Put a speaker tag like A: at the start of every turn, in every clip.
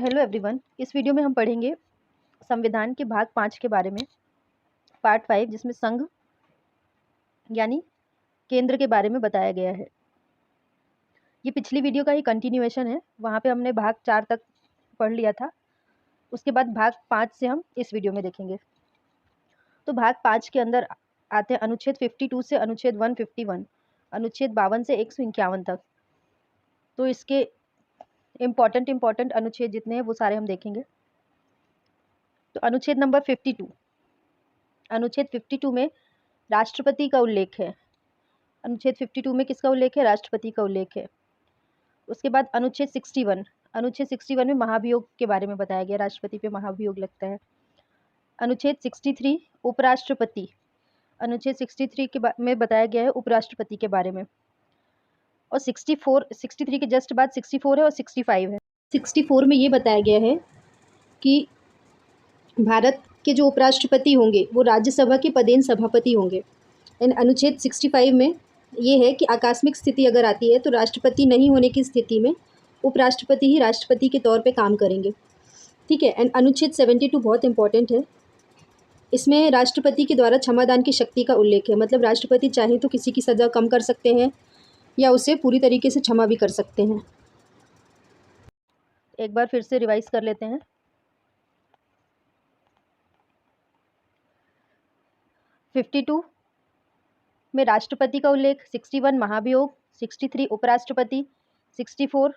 A: Hello everyone. इस video में हम पढ़ेंगे संविधान के भाग 5 के बारे में, पार्ट 5, जिसमें संघ यानी केंद्र के बारे में बताया गया है। ये पिछली वीडियो का ही कंटिन्यूएशन है। वहाँ पे हमने भाग 4 तक पढ़ लिया था। उसके बाद भाग 5 से हम इस वीडियो में देखेंगे। तो भाग 5 के अंदर आते हैं अनुच्छेद 52 से अनुच्छेद 151, अनुच्छेद 52 से 151 तक। तो इसके इम्पॉर्टेंट अनुच्छेद जितने हैं वो सारे हम देखेंगे। तो अनुच्छेद नंबर 52, अनुच्छेद 52 में राष्ट्रपति का उल्लेख है। अनुच्छेद 52 में किसका उल्लेख है? राष्ट्रपति का उल्लेख है। उसके बाद अनुच्छेद 61, अनुच्छेद 61 में महाभियोग के बारे में बताया गया, राष्ट्रपति पे महाभियोग लगता है। अनुच्छेद 63 उपराष्ट्रपति, अनुच्छेद 63 में बताया गया है उपराष्ट्रपति के बारे में। और 63 के जस्ट बाद 64 है और 65 है। 64 में ये बताया गया है कि भारत के जो उपराष्ट्रपति होंगे वो राज्यसभा के पदेन सभापति होंगे। एंड अनुच्छेद 65 में ये है कि आकस्मिक स्थिति अगर आती है तो राष्ट्रपति नहीं होने की स्थिति में उपराष्ट्रपति ही राष्ट्रपति के तौर पे काम करेंगे। ठीक है। एंड अनुच्छेद 72 बहुत इंपॉर्टेंट है। इसमें राष्ट्रपति के द्वारा क्षमादान की शक्ति का उल्लेख है। मतलब राष्ट्रपति चाहे तो किसी की सज़ा कम कर सकते हैं या उसे पूरी तरीके से क्षमा भी कर सकते हैं। एक बार फिर से रिवाइज कर लेते हैं। (52) में राष्ट्रपति का उल्लेख, 61 महाभियोग, 63 उपराष्ट्रपति, 64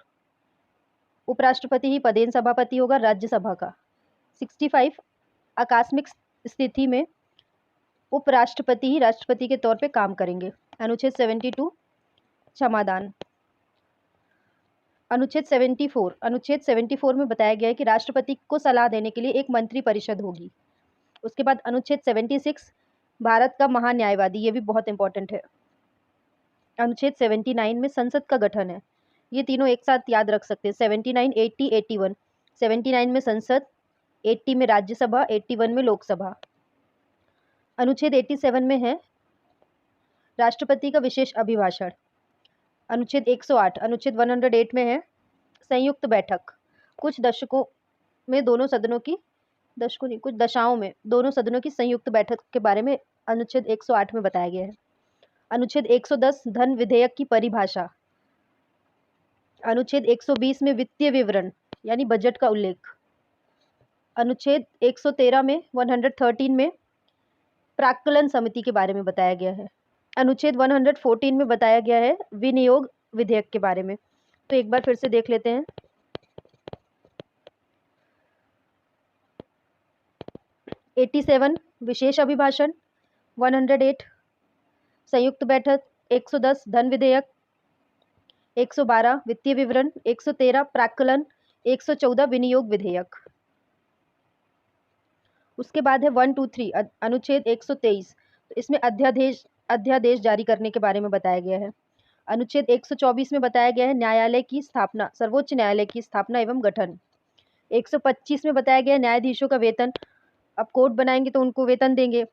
A: उपराष्ट्रपति ही पदेन सभापति होगा राज्यसभा का, 65 आकस्मिक स्थिति में उपराष्ट्रपति ही राष्ट्रपति के तौर पे काम करेंगे। अनुच्छेद 72 क्षमादान। अनुच्छेद 74 में बताया गया है कि राष्ट्रपति को सलाह देने के लिए एक मंत्री परिषद होगी। उसके बाद अनुच्छेद 76 भारत का महान्यायवादी, ये भी बहुत इंपॉर्टेंट है। अनुच्छेद 79 में संसद का गठन है। ये तीनों एक साथ याद रख सकते हैं। 79, 80, 81। 79 में संसद, 80 में राज्यसभा, 81 में लोकसभा। अनुच्छेद 87 में है राष्ट्रपति का विशेष अभिभाषण। अनुच्छेद 108, अनुच्छेद 108 में है संयुक्त बैठक। कुछ दशकों में दोनों सदनों की, दशकों नहीं कुछ दशाओं में दोनों सदनों की संयुक्त बैठक के बारे में अनुच्छेद 108 में बताया गया है। अनुच्छेद 110 धन विधेयक की परिभाषा। अनुच्छेद 120 में वित्तीय विवरण यानी बजट का उल्लेख। अनुच्छेद 113 में 113 में प्राक्कलन समिति के बारे में बताया गया है। अनुच्छेद 114 में बताया गया है विनियोग विधेयक के बारे में। तो एक बार फिर से देख लेते हैं। (87) विशेष अभिभाषण, 108 संयुक्त बैठक, 110 धन विधेयक, 112 वित्तीय विवरण, 113 प्राक्कलन, 114 विनियोग विधेयक। उसके बाद है 123 अनुच्छेद 123। तो इसमें अध्यादेश जारी करने के बारे में बताया गया है। अनुच्छेद 124 में बताया गया है न्यायालय की स्थापना, सर्वोच्च न्यायालय की स्थापना एवं गठन। 125 में बताया गया है न्यायाधीशों का वेतन। अब कोर्ट बनाएंगे तो उनको वेतन देंगे।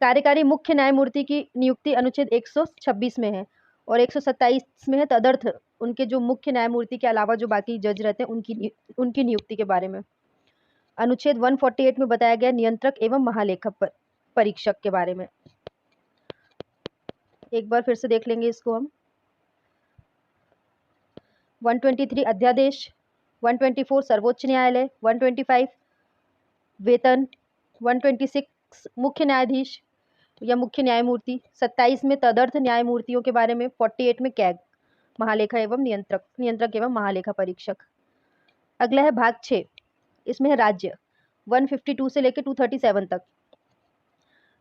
A: कार्यकारी मुख्य न्यायमूर्ति की नियुक्ति अनुच्छेद 126 में है। और 127 में है तदर्थ उनके जो मुख्य न्यायमूर्ति के अलावा जो बाकी जज रहते हैं उनकी नियुक्ति के बारे में। अनुच्छेद 148 में बताया गया नियंत्रक एवं महालेखा परीक्षक के बारे में। एक बार फिर से देख लेंगे इसको हम। 123 अध्यादेश, 124 सर्वोच्च न्यायालय, 125 वेतन, 126 मुख्य न्यायाधीश या मुख्य न्यायमूर्ति, 27 में तदर्थ न्यायमूर्तियों के बारे में, 48 में कैग महालेखा एवं नियंत्रक एवं महालेखा परीक्षक। अगला है भाग 6। इसमें है राज्य, 152 से लेकर 237 तक।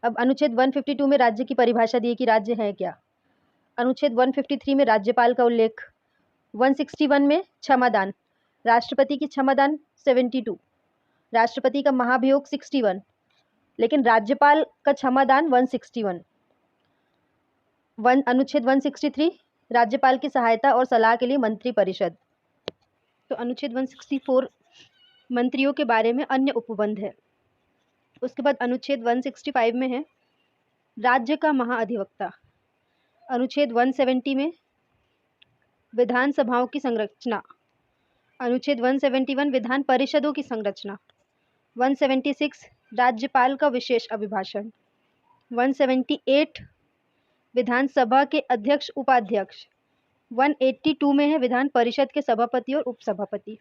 A: अब अनुच्छेद 152 में राज्य की परिभाषा दी है कि राज्य है क्या। अनुच्छेद 153 में राज्यपाल का उल्लेख। 161 में क्षमादान, राष्ट्रपति की क्षमादान 72, राष्ट्रपति का महाभियोग 61, लेकिन राज्यपाल का क्षमादान 161। अनुच्छेद 163 राज्यपाल की सहायता और सलाह के लिए मंत्री परिषद। तो अनुच्छेद 164 मंत्रियों के बारे में अन्य उपबंध है। उसके बाद अनुच्छेद 165 में है राज्य का महाअधिवक्ता। अनुच्छेद 170 में विधानसभाओं की संरचना। अनुच्छेद 171 विधान परिषदों की संरचना। 176 राज्यपाल का विशेष अभिभाषण। 178 विधानसभा के अध्यक्ष उपाध्यक्ष। 182 में है विधान परिषद के सभापति और उपसभापति।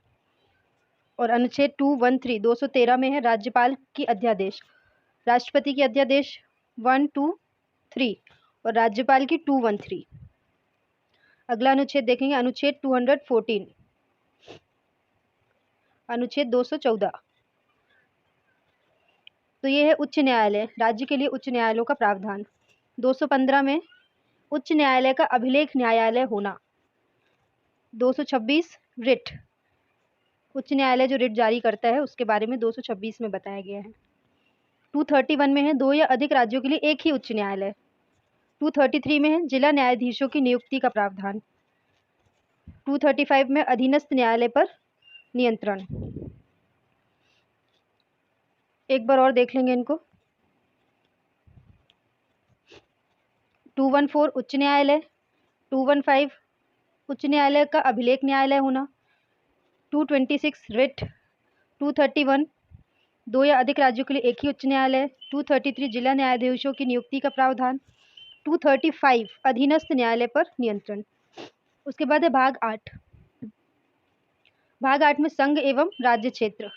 A: और अनुच्छेद 213 213 में है राज्यपाल की अध्यादेश, राष्ट्रपति की अध्यादेश 123 और राज्यपाल की 213। अगला अनुच्छेद देखेंगे, अनुच्छेद 214, अनुच्छेद 214। तो ये है उच्च न्यायालय, राज्य के लिए उच्च न्यायालयों का प्रावधान। 215 में उच्च न्यायालय का अभिलेख न्यायालय होना। 226 रिट, उच्च न्यायालय जो रिट जारी करता है उसके बारे में 226 में बताया गया है। 231 में है 2 या अधिक राज्यों के लिए एक ही उच्च न्यायालय। 233 में है जिला न्यायाधीशों की नियुक्ति का प्रावधान। 235 में अधीनस्थ न्यायालय पर नियंत्रण। एक बार और देख लेंगे इनको। 214 उच्च न्यायालय। 215 उच्च न्यायालय का अभिलेख न्यायालय होना। 226 रिट। 231 2 या अधिक राज्यों के लिए एक ही उच्च न्यायालय। 233 जिला न्यायाधीशों की नियुक्ति का प्रावधान। 235 अधीनस्थ न्यायालय पर नियंत्रण। उसके बाद है भाग 8। भाग 8 में संघ एवं राज्य क्षेत्र,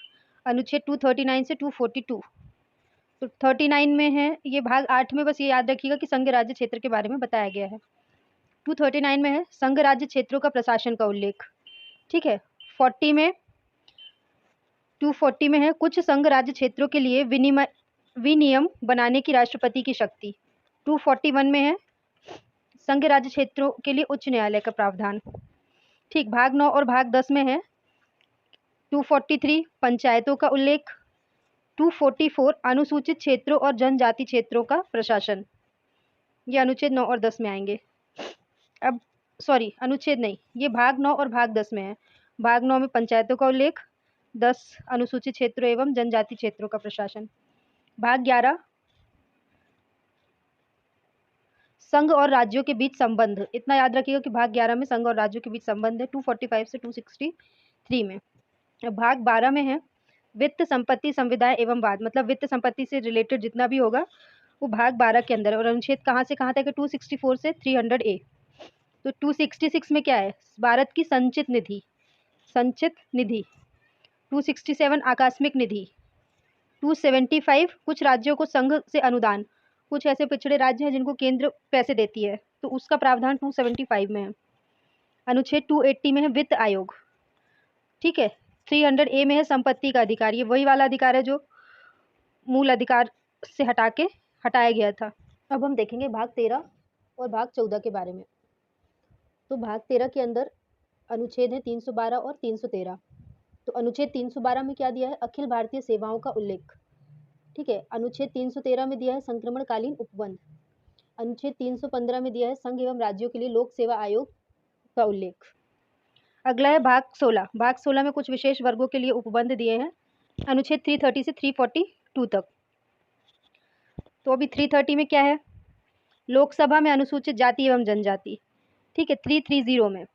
A: अनुच्छेद 239 से 242। तो 39 में है ये भाग 8 में, बस ये याद रखिएगा कि संघ राज्य क्षेत्र के बारे में बताया गया है। 239 में है संघ राज्य क्षेत्रों का प्रशासन का उल्लेख। ठीक है। 40 में 240 में है कुछ संघ राज्य क्षेत्रों के लिए विनियम बनाने की राष्ट्रपति की शक्ति। 241 में है संघ राज्य क्षेत्रों के लिए उच्च न्यायालय का प्रावधान। ठीक। भाग 9 और भाग 10 में है 243 पंचायतों का उल्लेख। 244 अनुसूचित क्षेत्रों और जनजाति क्षेत्रों का प्रशासन। ये अनुच्छेद 9 और 10 में आएंगे। अब सॉरी, अनुच्छेद नहीं, ये भाग 9 और भाग 10 में है। भाग 9 में पंचायतों का उल्लेख, 10 अनुसूचित क्षेत्रों एवं जनजाति क्षेत्रों का प्रशासन। भाग 11 संघ और राज्यों के बीच संबंध। इतना याद रखिएगा कि भाग 11 में संघ और राज्यों के बीच संबंध है 245 से 263 में। भाग 12 में है वित्त संपत्ति संविदाएं एवं वाद, मतलब वित्त संपत्ति से रिलेटेड जितना भी होगा वो भाग 12 के अंदर है। और अनुच्छेद कहाँ से कहाँ तक है? 264 से 300A। तो 266 में क्या है? भारत की संचित निधि, संचित निधि। 267 आकस्मिक निधि। 275 कुछ राज्यों को संघ से अनुदान, कुछ ऐसे पिछड़े राज्य हैं जिनको केंद्र पैसे देती है, तो उसका प्रावधान 275 में है। अनुच्छेद 280 में है वित्त आयोग। ठीक है। 300A में है संपत्ति का अधिकार। ये वही वाला अधिकार है जो मूल अधिकार से हटाया गया था। अब हम देखेंगे भाग 13 और भाग 14 के बारे में। तो भाग 13 के अंदर अनुच्छेद है 312 और 313। तो अनुच्छेद 312 में क्या दिया है? अखिल भारतीय सेवाओं का उल्लेख। ठीक है। अनुच्छेद 313 में दिया है संक्रमणकालीन उपबंध। अनुच्छेद 315 में दिया है संघ एवं राज्यों के लिए लोक सेवा आयोग का उल्लेख। अगला है भाग 16। भाग 16 में कुछ विशेष वर्गों के लिए उपबंध दिए हैं, अनुच्छेद 330 से 342 तक। तो अभी 330 में क्या है? लोकसभा में अनुसूचित जाति एवं जनजाति। ठीक है। 330 में।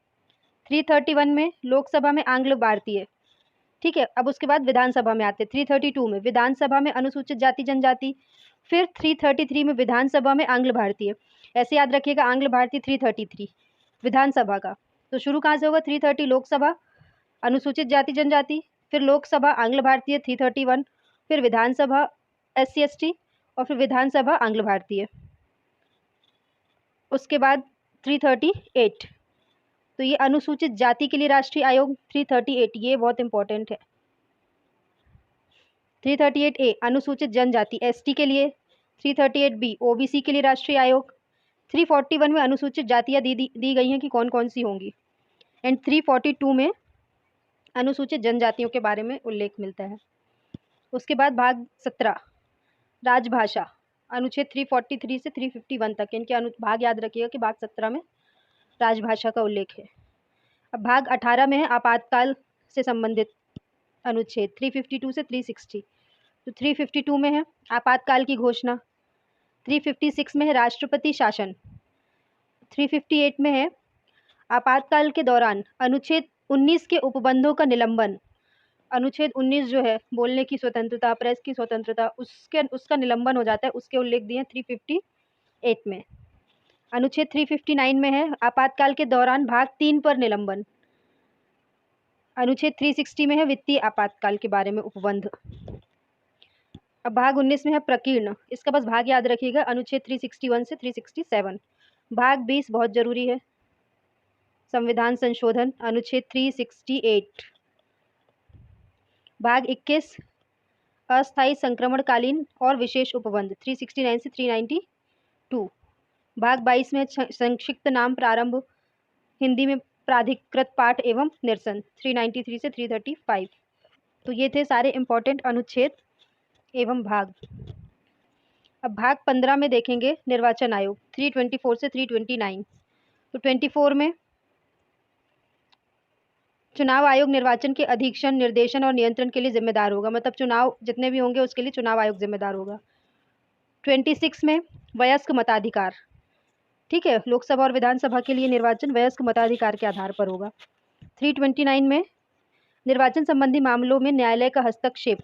A: 331 में लोकसभा में आंग्ल भारतीय। ठीक है। अब उसके बाद विधानसभा में आते हैं। 332 में विधानसभा में अनुसूचित जाति जनजाति। फिर 333 में विधानसभा में आंग्ल भारतीय। ऐसे याद रखिएगा, आंग्ल भारतीय 333 विधानसभा का। तो शुरू कहाँ से होगा? 330 लोकसभा अनुसूचित जाति जनजाति, फिर लोकसभा आंग्ल भारतीय 331, फिर विधानसभा SC ST और फिर विधानसभा आंग्ल भारतीय। उसके बाद 338, तो ये अनुसूचित जाति के लिए राष्ट्रीय आयोग 338, ये बहुत इंपॉर्टेंट है। 338A अनुसूचित जनजाति ST के लिए। 338B OBC के लिए राष्ट्रीय आयोग। 341 में अनुसूचित जातियां दी गई हैं कि कौन कौन सी होंगी। एंड 342 में अनुसूचित जनजातियों के बारे में उल्लेख मिलता है। उसके बाद भाग 17 राजभाषा, अनुच्छेद 343 से 351 तक। इनके भाग याद रखिएगा कि भाग 17 में राजभाषा का उल्लेख है। अब भाग 18 में है आपातकाल से संबंधित अनुच्छेद 352 से 360। तो 352 में है आपातकाल की घोषणा। 356 में है राष्ट्रपति शासन। 358 में है आपातकाल के दौरान अनुच्छेद 19 के उपबंधों का निलंबन। अनुच्छेद 19 जो है बोलने की स्वतंत्रता, प्रेस की स्वतंत्रता, उसका निलंबन हो जाता है, उसके उल्लेख दिए हैं 358 में। अनुच्छेद 359 में है आपातकाल के दौरान भाग 3 पर निलंबन। अनुच्छेद 360 में है वित्तीय आपातकाल के बारे में उपबंध। अब भाग 19 में है प्रकीर्ण, इसका बस भाग याद रखिएगा, अनुच्छेद 361 से 367। भाग 20 बहुत जरूरी है, संविधान संशोधन, अनुच्छेद 368। भाग 21 अस्थायी संक्रमणकालीन और विशेष उपबंध, 369 से 392। भाग 22 में संक्षिप्त नाम प्रारंभ, हिंदी में प्राधिकृत पाठ एवं निरसन, 393 से 335। तो ये थे सारे इंपॉर्टेंट अनुच्छेद एवं भाग। अब भाग 15 में देखेंगे निर्वाचन आयोग, 324 से 329। तो 24 में चुनाव आयोग निर्वाचन के अधीक्षण, निर्देशन और नियंत्रण के लिए जिम्मेदार होगा, मतलब चुनाव जितने भी होंगे उसके लिए चुनाव आयोग जिम्मेदार होगा। 26 में वयस्क मताधिकार, ठीक है, लोकसभा और विधानसभा के लिए निर्वाचन वयस्क मताधिकार के आधार पर होगा। 329 में निर्वाचन संबंधी मामलों में न्यायालय का हस्तक्षेप,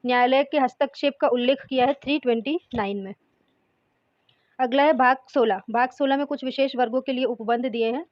A: न्यायालय के हस्तक्षेप का उल्लेख किया है 329 में। अगला है भाग 16। भाग 16 में कुछ विशेष वर्गों के लिए उपबंध दिए हैं,